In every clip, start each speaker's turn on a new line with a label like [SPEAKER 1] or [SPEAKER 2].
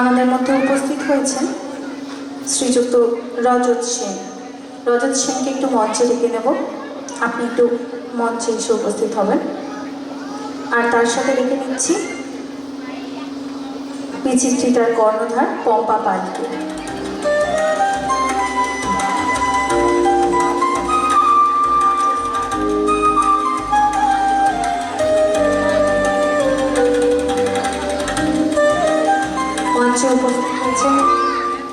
[SPEAKER 1] আমাদের মধ্যে উপস্থিত হয়েছেন শ্রীযুক্ত রজত সেন। রজত সেনকে একটু মঞ্চে ডেকে নেব, আপনি একটু মঞ্চে এসে উপস্থিত হবেন। আর তার সাথে ডেকে নিচ্ছি বিচিত্রিতার কর্ণধার পম্পা পালকে। মঞ্চে উপস্থিত হয়েছেন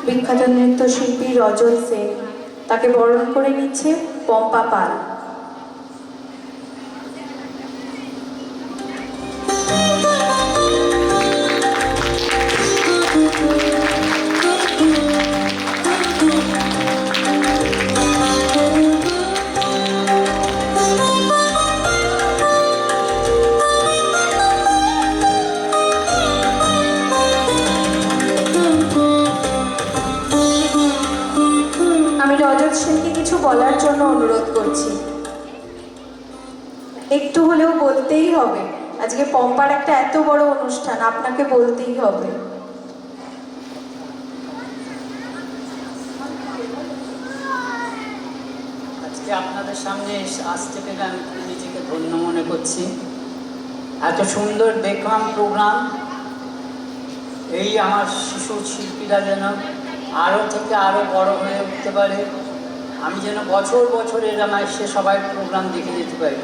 [SPEAKER 1] বিখ্যাত নৃত্যশিল্পী রজত সেন, তাকে বরণ করে নিচ্ছে পম্পা পাল। রজত সেনকে কিছু বলার জন্য অনুরোধ করছি, একটু হলেও বলতেই হবে। আজকে পম্পার একটা এত বড় অনুষ্ঠান, আপনাকে বলতেই হবে।
[SPEAKER 2] আজকে আপনাদের সামনে আসতে পেরে আমি নিজেকে ধন্য মনে করছি। এত সুন্দর দেখলাম প্রোগ্রাম। এই আমার শিশু শিল্পীরা যেন আরও থেকে আরও বড় হয়ে উঠতে পারে, আমি যেন বছর বছর এরকম এসে সবাই প্রোগ্রাম দেখে যেতে পারি।